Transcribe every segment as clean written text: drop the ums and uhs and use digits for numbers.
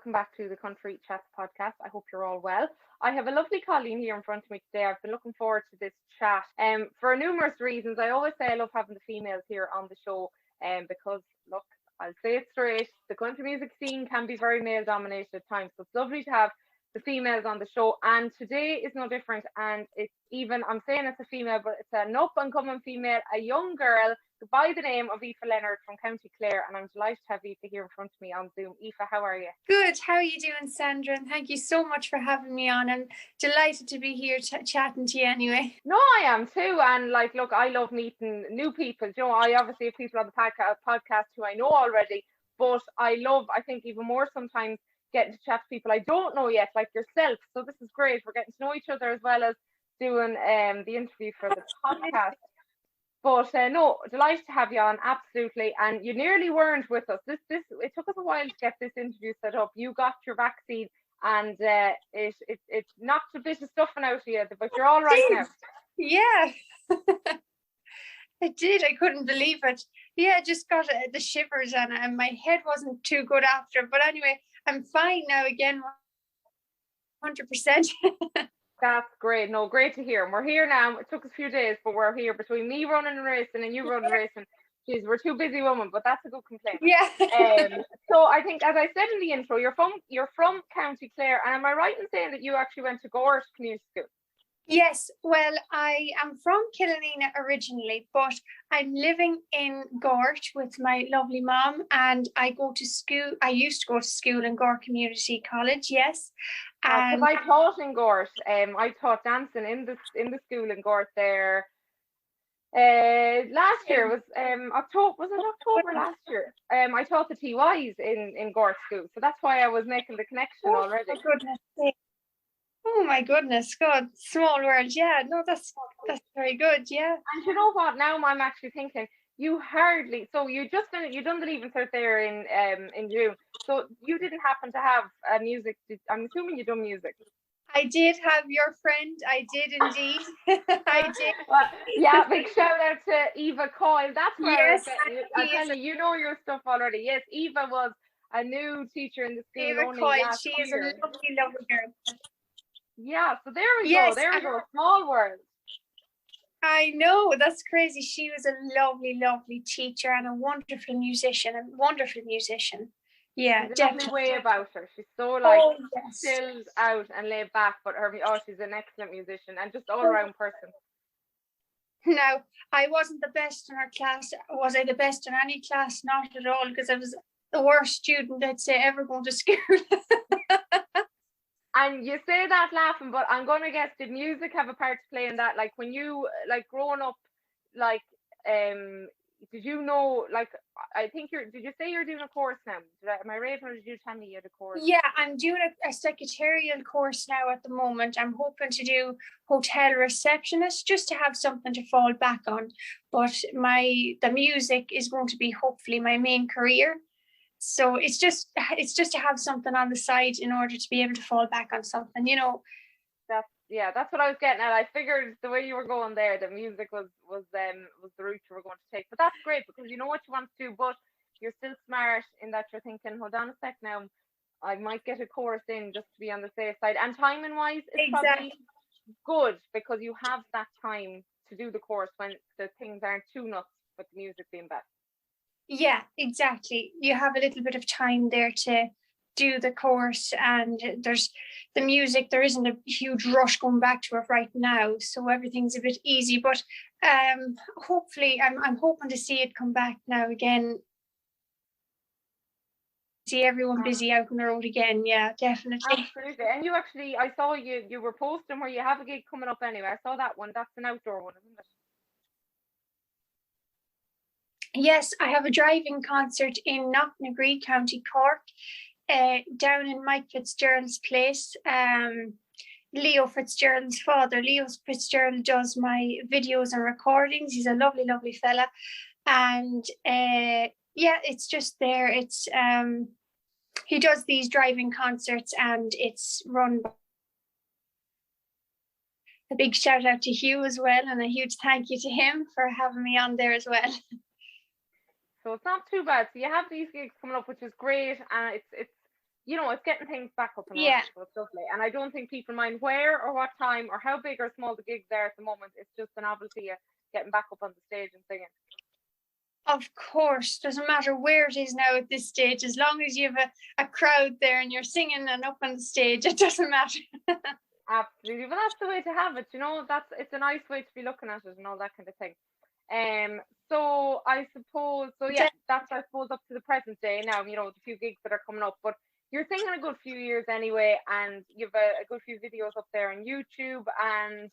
welcome back to the Country Chats podcast. I hope you're all well. I have a lovely Colleen here in front of me today. I've been looking forward to this chat for numerous reasons. I always say I love having the females here on the show because, look, I'll say it straight, the country music scene can be very male dominated at times. So it's lovely to have the females on the show. And today is no different. And it's even, I'm saying it's a female, but it's an up and coming female, a young girl by the name of Aoife Leonard from County Clare, and I'm delighted to have Aoife here in front of me on Zoom. Aoife, how are you? Good. How are you doing, Sandra? And thank you so much for having me on. I'm delighted to be here chatting to you anyway. No, I am too. And look, I love meeting new people. You know, I obviously have people on the podcast who I know already, but I think even more sometimes getting to chat to people I don't know yet, like yourself. So this is great. We're getting to know each other as well as doing the interview for the podcast. But no, delighted to have you on, absolutely. And you nearly weren't with us. It took us a while to get this interview set up. You got your vaccine, and it knocked a bit of stuffing out of you, but you're all right now. Yeah, it did. I couldn't believe it. Yeah, I just got the shivers, and my head wasn't too good after. But anyway, I'm fine now again, 100%. That's great. No, great to hear. And we're here now. It took us a few days, but we're here between me running and racing and you running and racing. Jeez, we're two busy women, but that's a good complaint. Yeah. So I think, as I said in the intro, you're from County Clare, and am I right in saying that you actually went to Gort Community School? Yes, well, I am from Killanena originally, but I'm living in Gort with my lovely mom, and I go to school. I used to go to school in Gort Community College, yes. Because I taught in Gort. I taught dancing in the school in Gort there. Last year was October. Was it October last year? I taught the TYs in Gort school, so that's why I was making the connection already. My goodness. Oh my goodness, God, small world. Yeah, no, that's very good. Yeah. And you know what? Now I'm actually thinking you done the Leaving Cert there in June. So you didn't happen to have music. I'm assuming you done music. I did have your friend. I did indeed. I did. Well, yeah, big shout out to Eva Coyle. That's where yes, I tell you know your stuff already. Yes, Eva was a new teacher in the school. Eva Coyle, she is a lovely, lovely girl. Yeah, so there we go. There we go. Small world. I know, that's crazy. She was a lovely, lovely teacher and a wonderful musician. Yeah, there's definitely a way about her. She's so chilled out and laid back, but she's an excellent musician and just all around person. Now, I wasn't the best in her class. Was I the best in any class? Not at all, because I was the worst student, I'd say, ever going to school. And you say that laughing, but I'm gonna guess, did music have a part to play in that? Like when you growing up, did you know, I think did you say you're doing a course now? Am I right, or did you tell me you had a course? Yeah, I'm doing a secretarial course now at the moment. I'm hoping to do hotel receptionist just to have something to fall back on. But the music is going to be hopefully my main career. So it's just to have something on the side in order to be able to fall back on something, you know. That's what I was getting at. I figured the way you were going there, the music was the route you were going to take. But that's great because you know what you want to do, but you're still smart in that you're thinking, hold on a sec now, I might get a course in just to be on the safe side. And timing wise, it's probably good because you have that time to do the course when the things aren't too nuts with the music being bad. Yeah, exactly. You have a little bit of time there to do the course, and there's the music. There isn't a huge rush going back to it right now, so everything's a bit easy. But hopefully, I'm hoping to see it come back now again. See everyone busy out on the road again. Yeah, definitely. Absolutely. And you actually, I saw you were posting where you have a gig coming up anyway. I saw that one. That's an outdoor one, isn't it? Yes, I have a driving concert in Knocknagree, County Cork, down in Mike Fitzgerald's place. Leo Fitzgerald's father. Leo Fitzgerald does my videos and recordings. He's a lovely, lovely fella. And it's just there. It's he does these driving concerts, and it's run by a big shout out to Hugh as well, and a huge thank you to him for having me on there as well. So it's not too bad. So you have these gigs coming up, which is great, and it's you know, it's getting things back up and Yeah, running, so it's lovely. And I don't think people mind where or what time or how big or small the gigs are at the moment. It's just the novelty of getting back up on the stage and singing. of course. Doesn't matter where it is now at this stage, as long as you have a crowd there and you're singing and up on the stage, it doesn't matter. Absolutely, but that's the way to have it. You know, it's a nice way to be looking at it and all that kind of thing. So I suppose, so yeah, that's I suppose up to the present day now. You know, the few gigs that are coming up, but you're singing a good few years anyway, and you've a good few videos up there on YouTube, and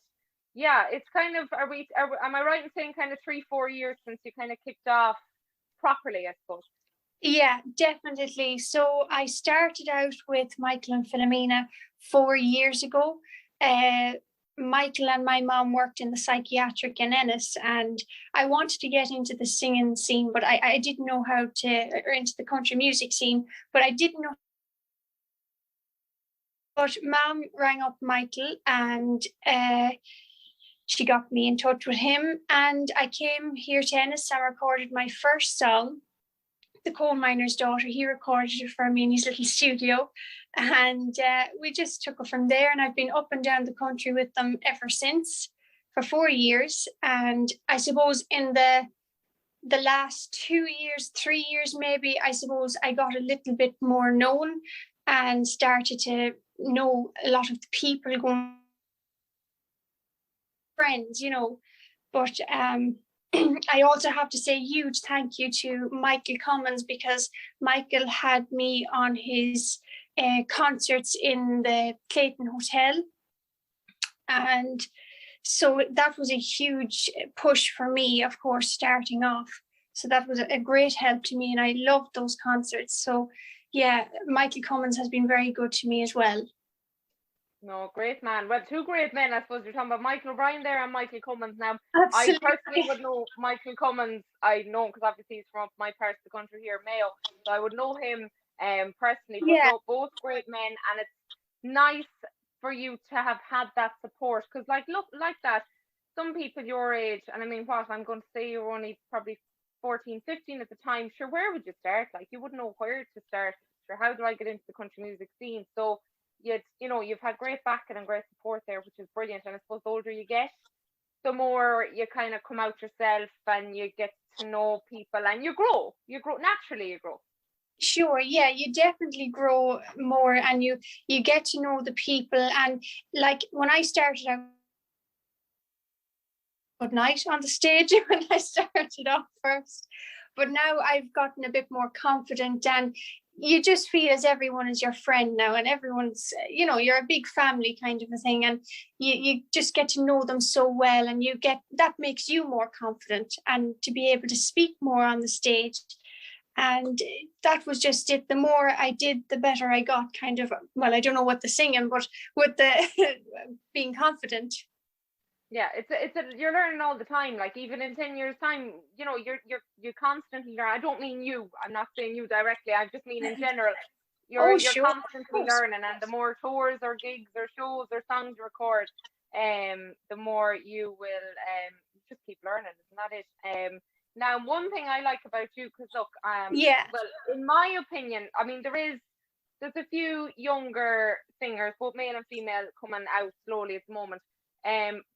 yeah, it's kind of am I right in saying kind of 3-4 years since you kind of kicked off properly, I suppose. Yeah, definitely. So I started out with Michael and Philomena 4 years ago. Michael and my mom worked in the psychiatric in Ennis, and I wanted to get into the singing scene, but I didn't know how to, or into the country music scene, but I didn't know. But mom rang up Michael, and she got me in touch with him, and I came here to Ennis and recorded my first song, The Coal Miner's Daughter. He recorded it for me in his little studio, and we just took it from there, and I've been up and down the country with them ever since for 4 years. And I suppose in the last 2 years, 3 years maybe, I suppose I got a little bit more known and started to know a lot of the people, going friends, you know. But I also have to say huge thank you to Michael Cummins, because Michael had me on his concerts in the Clayton Hotel. And so that was a huge push for me, of course, starting off. So that was a great help to me, and I loved those concerts. So yeah, Michael Cummins has been very good to me as well. No, great man. Well, two great men, I suppose. You're talking about Michael O'Brien there and Michael Cummins. Now, Absolutely. I personally would know Michael Cummins. I know because obviously he's from my part of the country here, Mayo. So I would know him personally. But Yeah. no, both great men, and it's nice for you to have had that support. Because, like, look, like that, some people your age, and I mean, what I'm going to say, you were only probably 14, 15 at the time. Sure, where would you start? Like, you wouldn't know where to start. Sure, how do I get into the country music scene? So, you've had great backing and great support there, which is brilliant. And I suppose the older you get, the more you kind of come out yourself and you get to know people and you grow naturally, you grow. Sure, yeah, you definitely grow more, and you get to know the people. And like when I started out, good night on the stage when I started off first, but now I've gotten a bit more confident, and you just feel as everyone is your friend now, and everyone's, you know, you're a big family kind of a thing, and you just get to know them so well, and that makes you more confident and to be able to speak more on the stage. And that was just it. The more I did, the better I got, kind of. Well, I don't know what the singing, but with the being confident. Yeah, you're learning all the time. Like even in 10 years time, you know, you constantly learn. I don't mean you, I'm not saying you directly, I just mean in general. You're Sure, constantly learning, and the more tours or gigs or shows or songs you record, the more you will just keep learning, isn't that it? Now one thing I like about you, because look, yeah, well, in my opinion, I mean there's a few younger singers, both male and female, coming out slowly at the moment.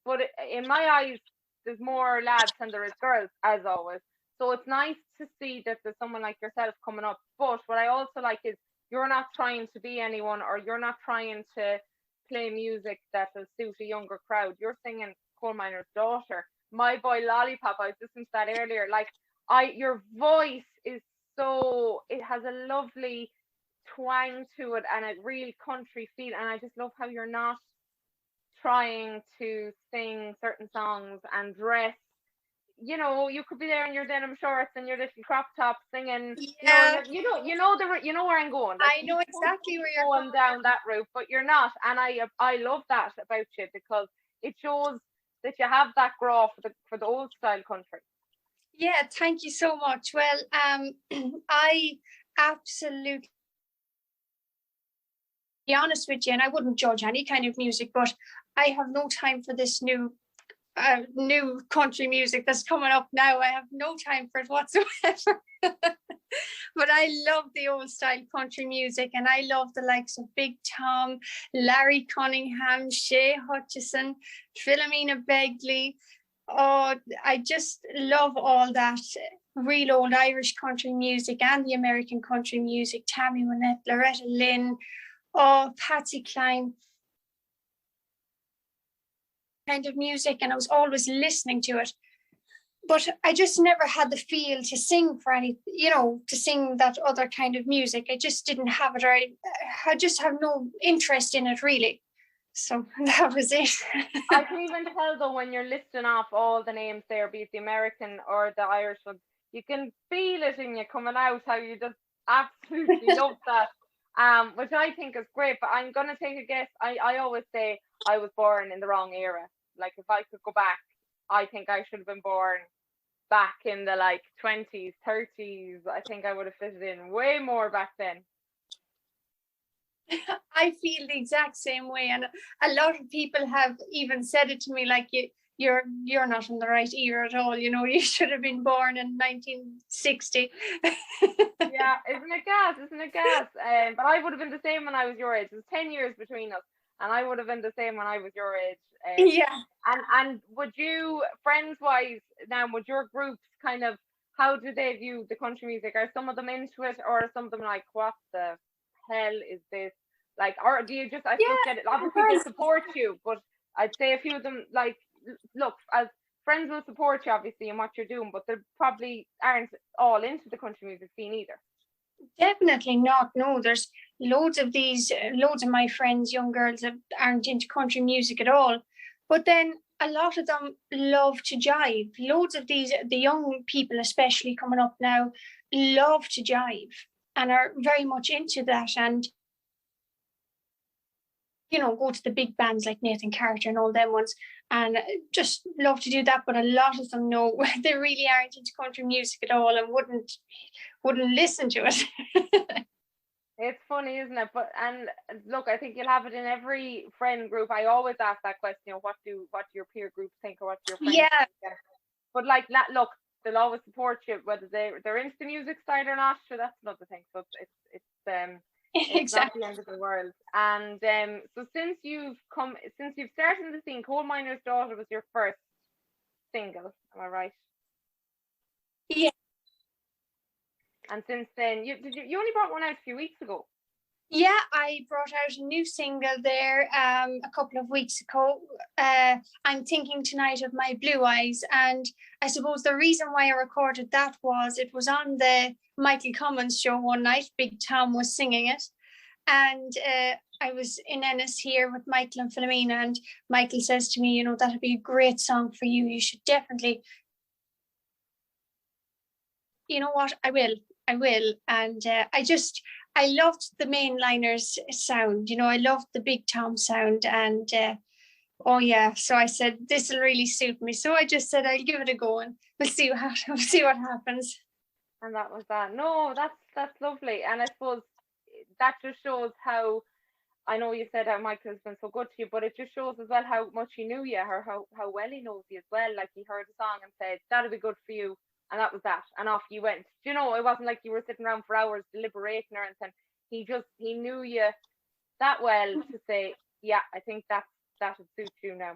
But in my eyes, there's more lads than there is girls, as always. So it's nice to see that there's someone like yourself coming up. But what I also like is you're not trying to be anyone, or you're not trying to play music that will suit a younger crowd. You're singing Coal Miner's Daughter, My Boy Lollipop. I was listening to that earlier. Like your voice is it has a lovely twang to it and a real country feel. And I just love how you're not trying to sing certain songs and dress. You know, you could be there in your denim shorts and your little crop top singing. yeah. You know where I'm going. Like, I know exactly where you're going down that route, but you're not. And I love that about you, because it shows that you have that grow for the old style country. Yeah, thank you so much. Well, I absolutely, be honest with you, and I wouldn't judge any kind of music, but I have no time for this new new country music that's coming up now. I have no time for it whatsoever. But I love the old style country music, and I love the likes of Big Tom, Larry Cunningham, Shea Hutchison, Philomena Begley. Oh, I just love all that real old Irish country music and the American country music. Tammy Wynette, Loretta Lynn, oh, Patsy Cline. Kind of music, and I was always listening to it. But I just never had the feel to sing for any, to sing that other kind of music. I just didn't have it, or I just have no interest in it really. So that was it. I can even tell though when you're listing off all the names there, be it the American or the Irish ones, you can feel it in you coming out, how you just absolutely love that. Which I think is great. But I'm gonna take a guess. I always say I was born in the wrong era. Like if I could go back, I think I should have been born back in the 20s, 30s. I think I would have fitted in way more back then. I feel the exact same way, and a lot of people have even said it to me, like you're not in the right era at all. You should have been born in 1960. Yeah, isn't it gas? But I would have been the same when I was your age. There's 10 years between us, and I would have been the same when I was your age. Yeah. And would you, friends-wise, now, would your groups kind of, how do they view the country music? Are some of them into it, or are some of them like, what the hell is this? Like, or do you just, I suppose, get it? Obviously, they support you, but I'd say a few of them, like, look, as friends will support you, obviously, in what you're doing, but they probably aren't all into the country music scene either. Definitely not. No, there's loads of my friends, young girls, that aren't into country music at all. But then a lot of them love to jive. Loads of the young people, especially coming up now, love to jive and are very much into that. And, go to the big bands like Nathan Carter and all them ones, and just love to do that. But a lot of them, no, they really aren't into country music at all and wouldn't listen to it. It's funny, isn't it? But and look, I think you'll have it in every friend group. I always ask that question, what do your peer groups think, or what do your friends think? But look, they'll always support you, whether they're into the music side or not. Sure, that's another thing. So it's exactly. Not the end of the world. And so since you've started in the scene, Coal Miner's Daughter was your first single, am I right? Yeah. And since then, you only brought one out a few weeks ago. Yeah, I brought out a new single there a couple of weeks ago. I'm Thinking Tonight of My Blue Eyes. And I suppose the reason why I recorded that was it was on the Michael Cummins show one night. Big Tom was singing it. And I was in Ennis here with Michael and Philomena. And Michael says to me, that'd be a great song for you. You should definitely. You know what? I will. And I loved the mainliners sound. I loved the Big Tom sound. And so I said, this will really suit me. So I just said, I'll give it a go and we'll see what happens. And that was that. No, that's lovely. And I suppose that just shows how, I know you said how Michael has been so good to you, but it just shows as well how much he knew you, or how well he knows you as well. Like, he heard the song and said, that'll be good for you. And that was that. And off you went. It wasn't like you were sitting around for hours deliberating or anything. He knew you that well to say, yeah, I think that would suit you now.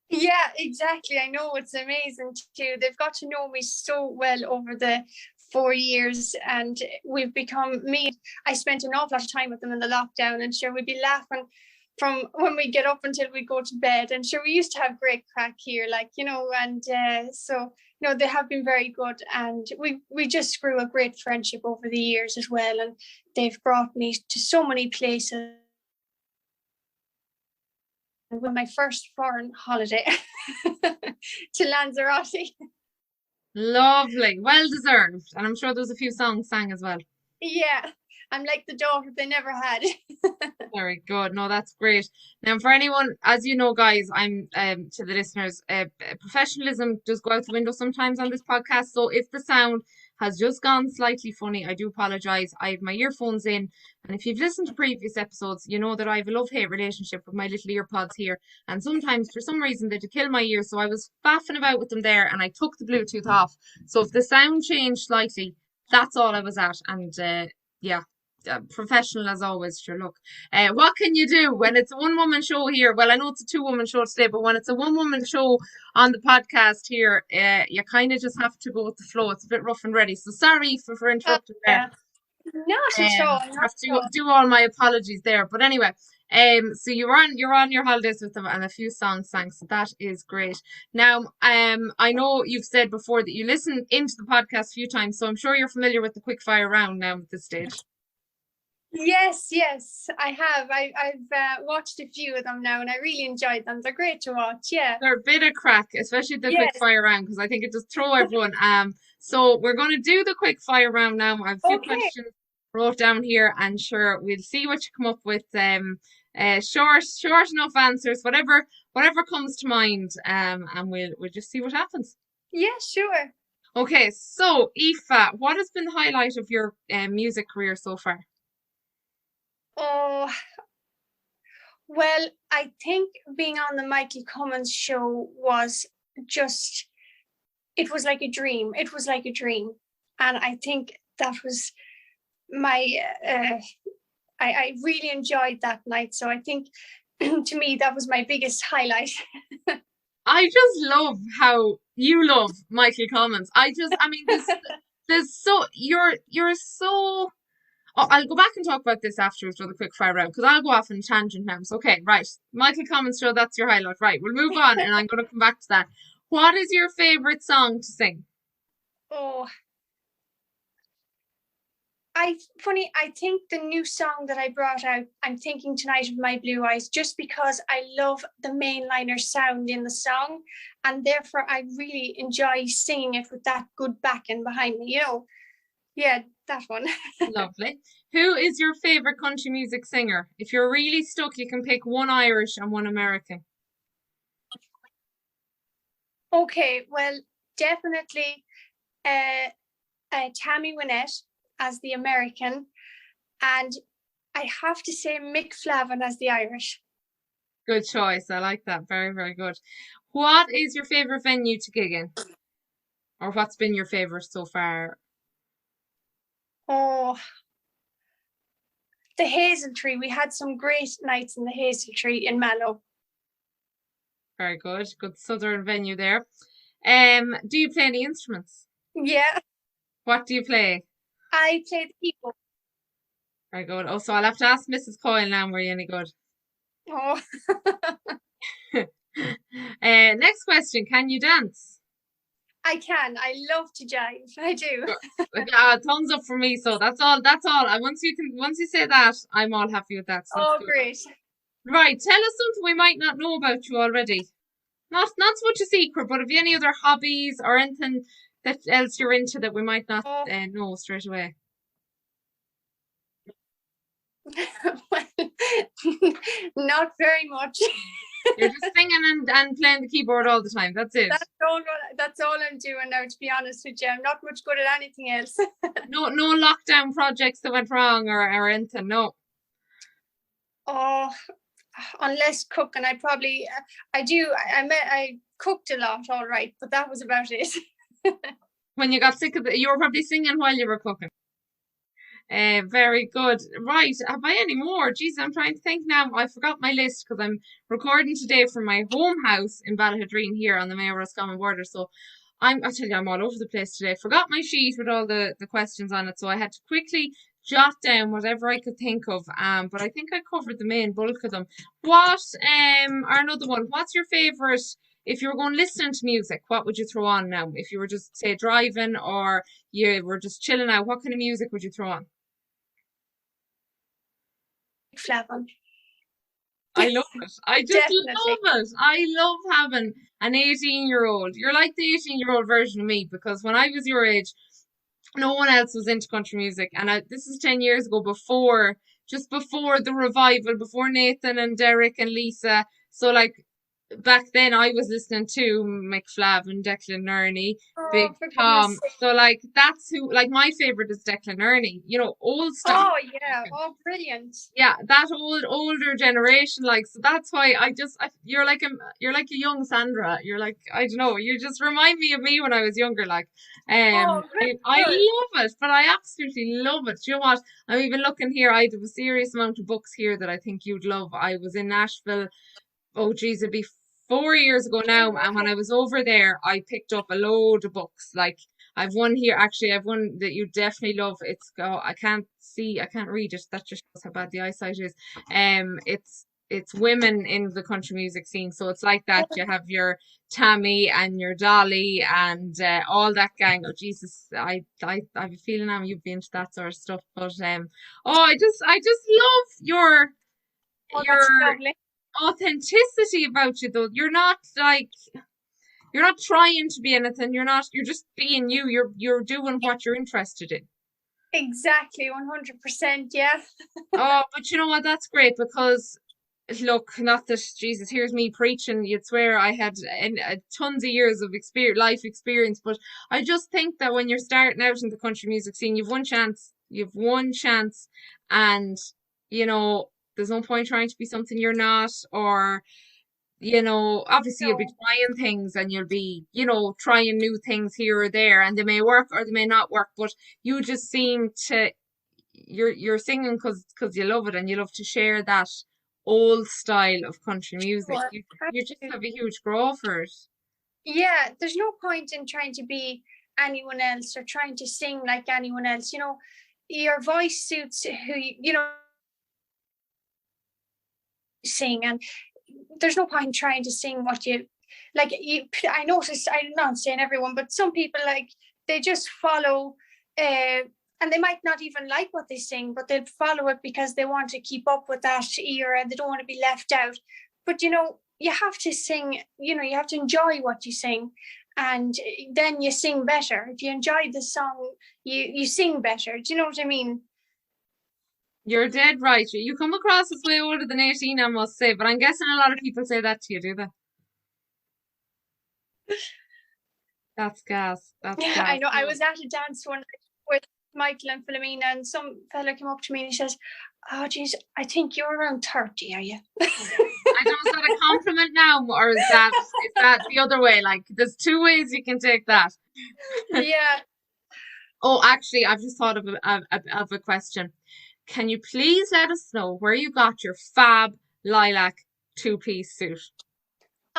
Yeah, exactly. I know, it's amazing too. They've got to know me so well over the 4 years, and we've become me. I spent an awful lot of time with them in the lockdown, and sure, we'd be laughing from when we get up until we go to bed. And sure, we used to have great crack here, and so they have been very good, and we just grew a great friendship over the years as well. And they've brought me to so many places. With my first foreign holiday to Lanzarote. Lovely, well deserved, and I'm sure there was a few songs sang as well. Yeah, I'm like the daughter they never had. Very good. No, that's great. Now, for anyone, as you know, guys, I'm to the listeners, professionalism does go out the window sometimes on this podcast. So if the sound has just gone slightly funny. I do apologize. I have my earphones in, and if you've listened to previous episodes, you know that I have a love-hate relationship with my little earpods here, and sometimes for some reason they kill my ears, so I was faffing about with them there, and I took the Bluetooth off. So if the sound changed slightly, that's all I was at, and yeah. Professional as always, sure. Look, what can you do when it's a one-woman show here? Well, I know it's a two-woman show today, but when it's a one-woman show on the podcast here, you kind of just have to go with the flow. It's a bit rough and ready. So sorry for interrupting there. Not at all. I have to do all my apologies there. But anyway, so you're on your holidays with them and a few songs sang, so that is great. Now, I know you've said before that you listen into the podcast a few times, so I'm sure you're familiar with the quick fire round now at this stage. Yes, I have. I've watched a few of them now, and I really enjoyed them. They're great to watch. Yeah, they're a bit of crack, especially the quick fire round, because I think it just throw everyone. So we're going to do the quick fire round now. I have a few questions wrote down here, and sure, we'll see what you come up with. Short enough answers, whatever comes to mind. And we'll just see what happens. Yeah, sure. Okay, so Aoife, what has been the highlight of your music career so far? Oh, well, I think being on the Michael Cummins show was just, it was like a dream. It was like a dream. And I think that was my, I really enjoyed that night. So I think to me, that was my biggest highlight. I just love how you love Michael Cummins. There's so, you're so... Oh, I'll go back and talk about this afterwards with a quick fire round, because I'll go off on a tangent now. So, okay, right. Michael Cummins show, that's your highlight. Right, we'll move on, and I'm going to come back to that. What is your favourite song to sing? Oh, I think the new song that I brought out, I'm Thinking Tonight of My Blue Eyes, just because I love the mainliner sound in the song, and therefore I really enjoy singing it with that good backing behind me, you know. Yeah, that one. Lovely. Who is your favourite country music singer? If you're really stuck, you can pick one Irish and one American. Okay, well, definitely Tammy Wynette as the American, and I have to say Mick Flavin as the Irish. Good choice. I like that. Very, very good. What is your favourite venue to gig in? Or what's been your favourite so far? Oh, the Hazel Tree. We had some great nights in the Hazel Tree in Mallow. Very good. Good southern venue there. Do you play any instruments? Yeah. What do you play? I play the keyboard. Very good. Oh, so I'll have to ask Mrs. Coyle now, were you any good? Oh. Next question. Can you dance? I can. I love to jive. I do. Thumbs up for me. So that's all. Once you say that, I'm all happy with that. So great. Right. Tell us something we might not know about you already. Not so much a secret, but have you any other hobbies or anything that else you're into that we might not know straight away? Well, not very much. You're just singing and playing the keyboard all the time. That's it. That's all I'm doing now, to be honest with you. I'm not much good at anything else. No lockdown projects that went wrong or anything, no. Oh, unless cooking, I probably I cooked a lot, all right, but that was about it. When you got sick of it, you were probably singing while you were cooking. Very good. Right, have I any more? Jeez, I'm trying to think now. I forgot my list because I'm recording today from my home house in Ballahadreen here on the Mayo-Roscommon border. So I tell you, I'm all over the place today. Forgot my sheet with all the questions on it, so I had to quickly jot down whatever I could think of. But I think I covered the main bulk of them. What or another one? What's your favourite? If you were going listening to music, what would you throw on now? If you were just say driving or you were just chilling out, what kind of music would you throw on? Flavin. I love it. I just love it. I love having an 18-year-old. You're like the 18-year-old version of me, because when I was your age, no one else was into country music. And this is 10 years ago, just before the revival, before Nathan and Derek and Lisa. So like back then I was listening to McFlav and Declan Nerney, Big Oh, for goodness Tom. sake. So like that's who, like my favorite is Declan Nerney. You know, old stuff. Oh, yeah. Oh, brilliant. Yeah, that older generation, like, so that's why you're like a young Sandra. You're like, I don't know, you just remind me of me when I was younger. Like, Oh, very I good. love it, but I absolutely love it. Do you know what? I'm even looking here. I have a serious amount of books here that I think you'd love. I was in Nashville. Oh, geez, it'd be 4 years ago now. And when I was over there, I picked up a load of books. Like, I've one here, actually, I've one that you definitely love. I can't see, I can't read it. That just shows how bad the eyesight is. It's women in the country music scene. So it's like that. You have your Tammy and your Dolly and all that gang. Oh, Jesus, I have a feeling now you've been into that sort of stuff. But I just love your Oh, your that's lovely. authenticity about you, though. You're not trying to be anything. You're just being you. You're doing what you're interested in. Exactly, 100%. Yeah. Oh, but you know what? That's great, because look, not that, Jesus, here's me preaching. You'd swear I had tons of years of life experience, but I just think that when you're starting out in the country music scene, you've one chance. You've one chance, and you know there's no point trying to be something you're not, or obviously you'll be No. trying things, and you'll be, trying new things here or there, and they may work or they may not work, but you just seem to, you're singing because you love it, and you love to share that old style of country music. Sure. You just have a huge grow for it. Yeah, there's no point in trying to be anyone else or trying to sing like anyone else. Your voice suits who sing, and there's no point in trying to sing what you like. I noticed, I'm not saying everyone, but some people, like, they just follow, and they might not even like what they sing, but they'll follow it because they want to keep up with that era. They don't want to be left out. But you have to sing. You have to enjoy what you sing, and then you sing better. If you enjoy the song, you sing better. Do you know what I mean? You're dead right. You come across as way older than 18, I must say, but I'm guessing a lot of people say that to you, do they? That's gas. That's Yeah, gas. I know. I was at a dance one night with Michael and Philomena, and some fella came up to me and he says, "Oh, geez, I think you're around 30, are you?" I know, is that a compliment now, or is that the other way? Like, there's two ways you can take that. Yeah. Oh, actually, I've just thought of a question. Can you please let us know where you got your fab lilac two-piece suit?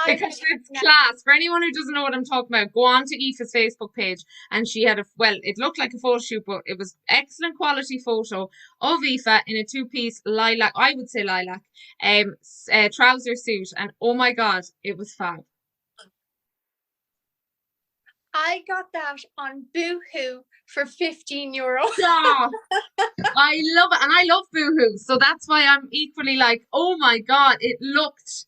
Because it's class. For anyone who doesn't know what I'm talking about, go on to Aoife's Facebook page, and she had it looked like a photo shoot, but it was excellent quality photo of Aoife in a two-piece lilac, I would say lilac, trouser suit, and oh my God, it was fab. I got that on Boohoo for €15. Stop. I love it, and I love Boohoo, so that's why I'm equally like, oh my God, it looked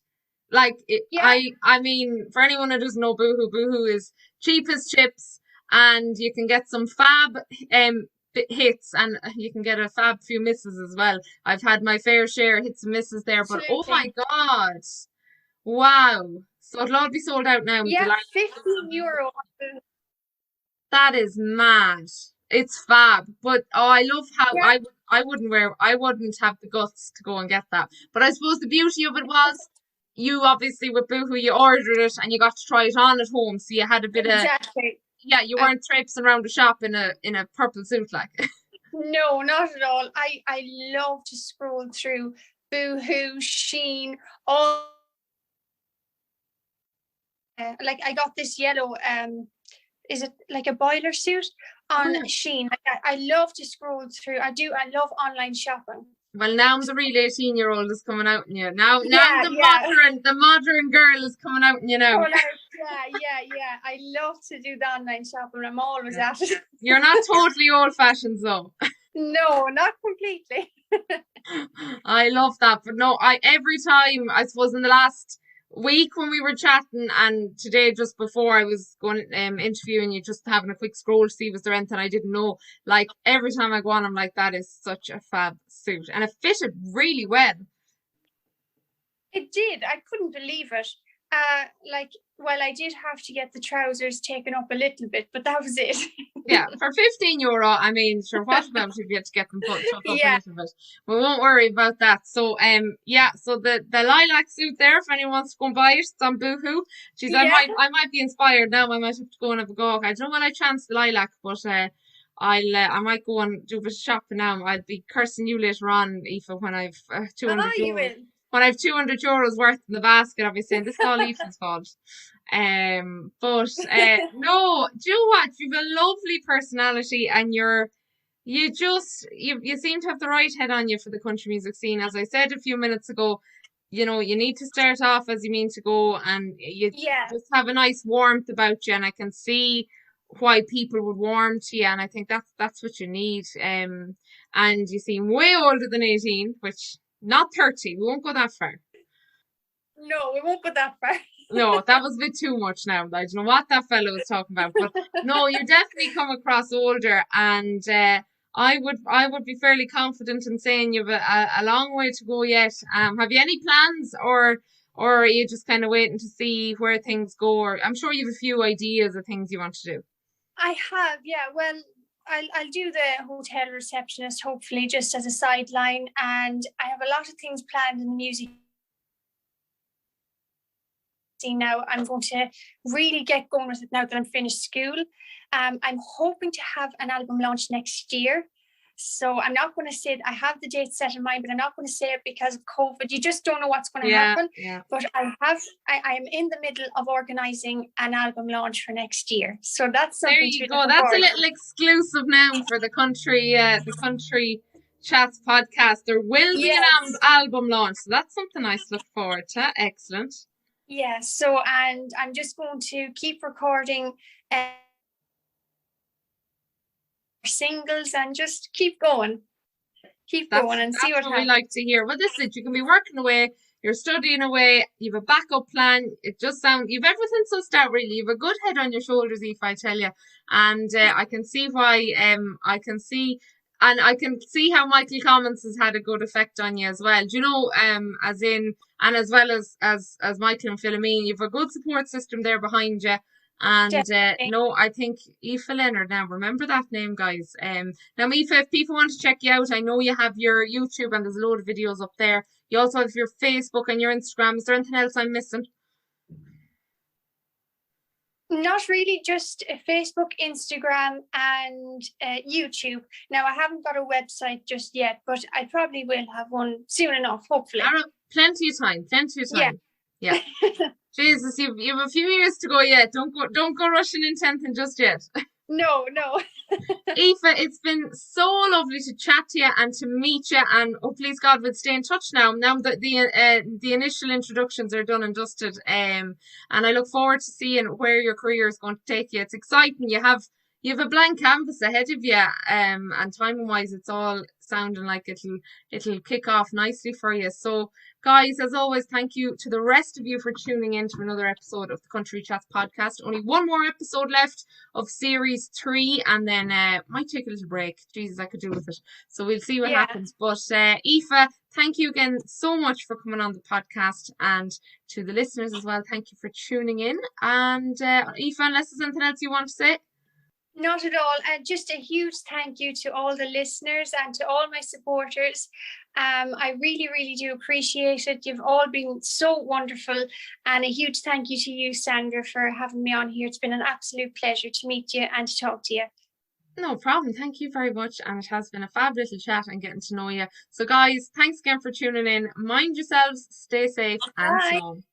like it. Yeah. I mean, for anyone who doesn't know Boohoo is cheap as chips, and you can get some fab hits, and you can get a fab few misses as well. I've had my fair share of hits and misses there, but oh my God, wow! So it'll all be sold out now. Yeah, €15. That is mad. It's fab, but I love how Yeah. I wouldn't have the guts to go and get that. But I suppose the beauty of it was, you obviously with Boohoo, you ordered it and you got to try it on at home, so you had a bit Exactly. you weren't traipsing around the shop in a purple suit like. No, not at all. I love to scroll through Boohoo, Shein, all. Like, I got this yellow, is it like a boiler suit on Shein? Like, I love to scroll through. I love online shopping. Well, now the real 18-year-old is coming out in you. Now Yeah. the modern girl is coming out in you now. Yeah. I love to do the online shopping. I'm always at it. You're not totally old-fashioned though. No, not completely. I love that, but no, every time, I suppose in the last week when we were chatting, and today just before I was going interviewing you, just having a quick scroll to see was there anything I didn't know. Like, every time I go on, I'm like, that is such a fab suit, and it fitted really well. It did. I couldn't believe it. Well, I did have to get the trousers taken up a little bit, but that was it. Yeah, for €15, I mean, sure, what about if you had to get them took up a Yeah. little bit? We won't worry about that. So, yeah, so the lilac suit there, if anyone wants to go and buy it, it's on Boohoo. Jeez, Yeah. I might be inspired now. I might have to go and have a go. I don't know when I chance the lilac, but I might go and do a bit of shopping now. I'll be cursing you later on, Aoife, when I've 200 You euros. will. When I've €200 worth in the basket, I'll be saying this is all Aoife's fault. But no, do you know what? You've a lovely personality, and you seem to have the right head on you for the country music scene. As I said a few minutes ago, you know, you need to start off as you mean to go, and you just have a nice warmth about you, and I can see why people would warm to you, and I think that's what you need. And you seem way older than 18, which not 30. We won't go that far. No, we won't go that far. No, that was a bit too much now. I don't know what that fellow was talking about, but no, you definitely come across older, and I would be fairly confident in saying you've a long way to go yet. Have you any plans, or are you just kind of waiting to see where things go? Or I'm sure you have a few ideas of things you want to do. I have, yeah. Well, I'll do the hotel receptionist, hopefully, just as a sideline, and I have a lot of things planned in the music. Now I'm going to really get going with it now that I'm finished school. I'm hoping to have an album launch next year. So I'm not going to say I have the date set in mind, but I'm not going to say it because of COVID. You just don't know what's going to happen. Yeah. But I am in the middle of organising an album launch for next year. So that's something. There you go. That's a little exclusive now for the country chats podcast. There will be an album launch, so that's something nice to look forward to. Excellent. Yeah, so and I'm just going to keep recording singles and just keep going and see what happens. We like to hear. Well, this is it. You can be working away, you're studying away, you've a backup plan. It just sounds, you've everything sussed out really. You've a good head on your shoulders, Aoife, I tell you. And I can see why. I can see how Michael Commons has had a good effect on you as well. Do you know, as well as Michael and Philomene, you've a good support system there behind you. And no, I think Aoife Leonard, now remember that name, guys. Now Aoife, if people want to check you out, I know you have your YouTube and there's a load of videos up there. You also have your Facebook and your Instagram. Is there anything else I'm missing? Not really, just Facebook, Instagram, and YouTube. Now, I haven't got a website just yet, but I probably will have one soon enough, hopefully. Plenty of time. Yeah. Jesus, you've a few years to go yet. Don't go rushing into anything just yet. No. Aoife, it's been so lovely to chat to you and to meet you, and please God, we'll stay in touch now that the initial introductions are done and dusted, and I look forward to seeing where your career is going to take you. It's exciting. You have a blank canvas ahead of you, and timing wise it's all sounding like it'll kick off nicely for you. So guys, as always, thank you to the rest of you for tuning in to another episode of the Country Chats podcast. Only one more episode left of series 3, and then might take a little break. Jesus, I could do with it. So we'll see what happens. But Aoife, thank you again so much for coming on the podcast, and to the listeners as well, thank you for tuning in. And Aoife, unless there's anything else you want to say? Not at all. And just a huge thank you to all the listeners and to all my supporters. I really, really do appreciate it. You've all been so wonderful. And a huge thank you to you, Sandra, for having me on here. It's been an absolute pleasure to meet you and to talk to you. No problem. Thank you very much. And it has been a fab little chat and getting to know you. So guys, thanks again for tuning in. Mind yourselves, stay safe, and so on.